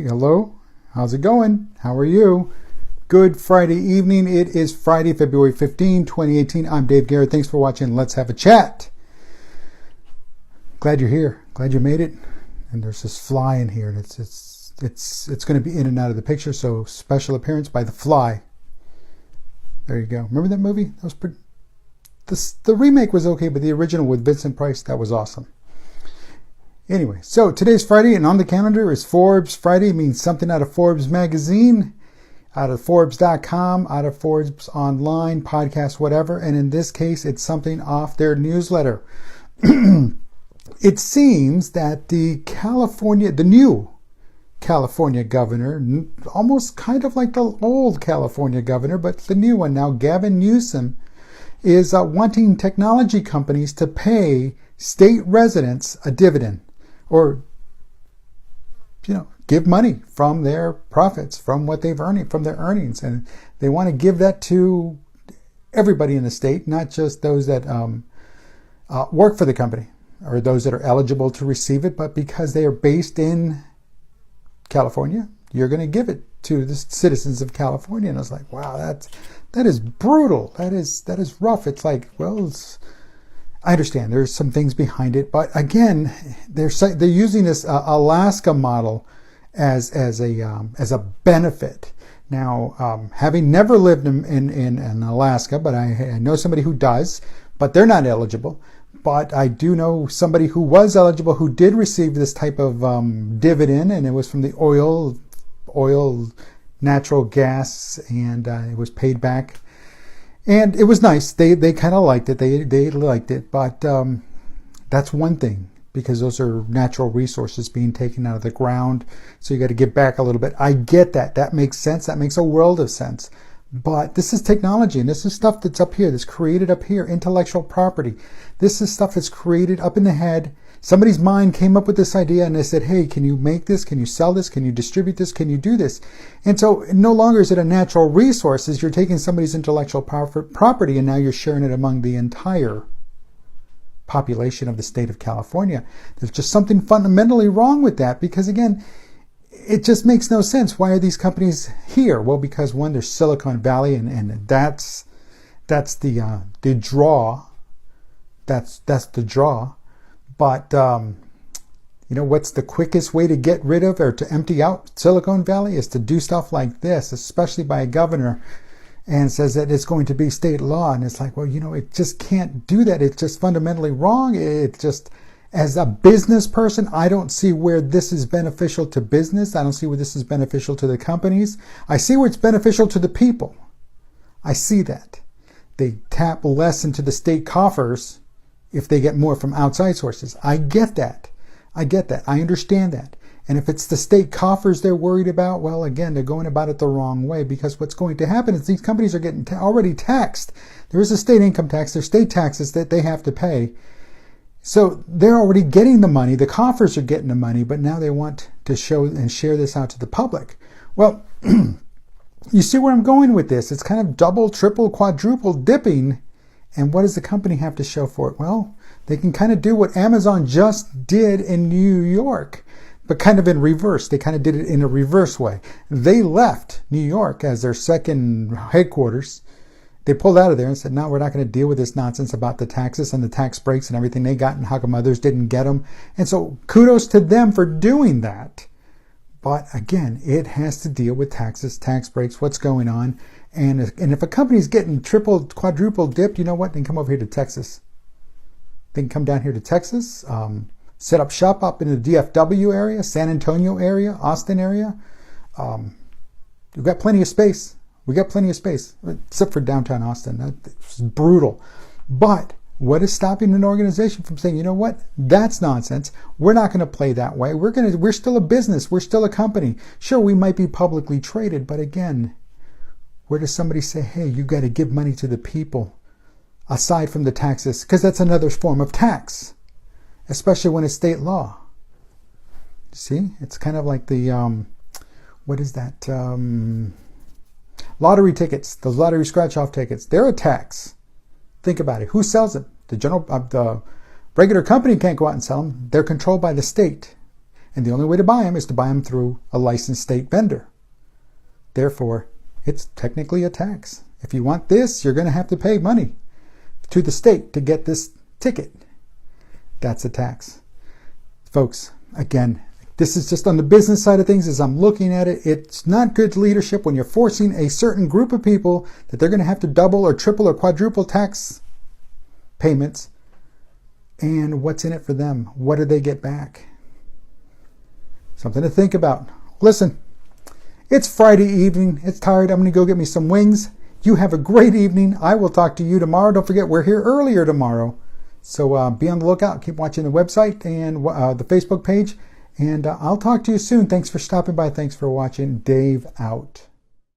Hello, how's it going? How are you? Good Friday evening. It is Friday, February 15, 2018. I'm Dave Guerra. Thanks for watching. Let's have a chat. Glad you're here. Glad you made it. And there's this fly in here, and it's going to be in and out of the picture. So special appearance by the Fly. There you go. Remember that movie? That was pretty. The remake was okay, but the original with Vincent Price, that was awesome. Anyway, so today's Friday, and on the calendar is Forbes Friday. It means something out of Forbes magazine, out of Forbes.com, out of Forbes online, podcast, whatever. And in this case, it's something off their newsletter. It seems that the new California governor, almost kind of like the old California governor, but the new one now, Gavin Newsom, is wanting technology companies to pay state residents a dividend, or give money from their profits, from what they've earned, from their earnings, and they want to give that to everybody in the state, not just those that work for the company or those that are eligible to receive it, but because they are based in California, you're going to give it to the citizens of California. And I was like, wow, that is brutal. That is rough. It's like, well, I understand there's some things behind it, but again, they're using this Alaska model as a benefit. Now, having never lived in Alaska, but I know somebody who does, but they're not eligible. But I do know somebody who was eligible who did receive this type of dividend, and it was from the oil, natural gas, and it was paid back. And it was nice. They kind of liked it. They liked it. But that's one thing, because those are natural resources being taken out of the ground. So you got to give back a little bit. I get that. That makes sense. That makes a world of sense. But this is technology, and this is stuff that's up here, that's created up here, intellectual property. This is stuff that's created up in the head. Somebody's mind came up with this idea, and they said, hey, can you make this? Can you sell this? Can you distribute this? Can you do this? And so no longer is it a natural resource. You're taking somebody's intellectual property, and now you're sharing it among the entire population of the state of California. There's just something fundamentally wrong with that, because, again, it just makes no sense. Why are these companies here? Well, because one, there's Silicon Valley, and that's the draw. That's the draw. But what's the quickest way to get rid of or to empty out Silicon Valley is to do stuff like this, especially by a governor, and says that it's going to be state law. And it's like, well, it just can't do that. It's just fundamentally wrong. It's just, as a business person, I don't see where this is beneficial to business. I don't see where this is beneficial to the companies. I see where it's beneficial to the people. I see that. They tap less into the state coffers if they get more from outside sources. I get that. I understand that. And if it's the state coffers they're worried about, well, again, they're going about it the wrong way, because what's going to happen is these companies are getting already taxed. There is a state income tax. There's state taxes that they have to pay. So they're already getting the money. The coffers are getting the money, but now they want to show and share this out to the public. Well, you see where I'm going with this. It's kind of double, triple, quadruple dipping. And what does the company have to show for it? Well, they can kind of do what Amazon just did in New York, but kind of in reverse. They kind of did it in a reverse way. They left New York as their second headquarters. They pulled out of there and said, no, we're not going to deal with this nonsense about the taxes and the tax breaks and everything they got, and how come others didn't get them. And so kudos to them for doing that. But again, it has to deal with taxes, tax breaks, what's going on. And if a company's getting triple, quadruple dipped, you know what? They can come over here to Texas. They can come down here to Texas, set up shop up in the DFW area, San Antonio area, Austin area. We've got plenty of space. We got plenty of space, except for downtown Austin. It's brutal. But what is stopping an organization from saying, you know what, that's nonsense. We're not going to play that way. We're still a business. We're still a company. Sure, we might be publicly traded, but again, where does somebody say, hey, you got to give money to the people aside from the taxes? Because that's another form of tax, especially when it's state law. See, it's kind of like the, what is that? Lottery tickets, those lottery scratch-off tickets, they're a tax. Think about it. Who sells them? The regular company can't go out and sell them. They're controlled by the state. And the only way to buy them is to buy them through a licensed state vendor. Therefore, it's technically a tax. If you want this, you're going to have to pay money to the state to get this ticket. That's a tax. Folks, again, this is just on the business side of things as I'm looking at it. It's not good leadership when you're forcing a certain group of people that they're going to have to double or triple or quadruple tax payments. And what's in it for them? What do they get back? Something to think about. Listen, it's Friday evening. It's tired. I'm going to go get me some wings. You have a great evening. I will talk to you tomorrow. Don't forget, we're here earlier tomorrow. So be on the lookout. Keep watching the website and the Facebook page. And I'll talk to you soon. Thanks for stopping by. Thanks for watching. Dave out.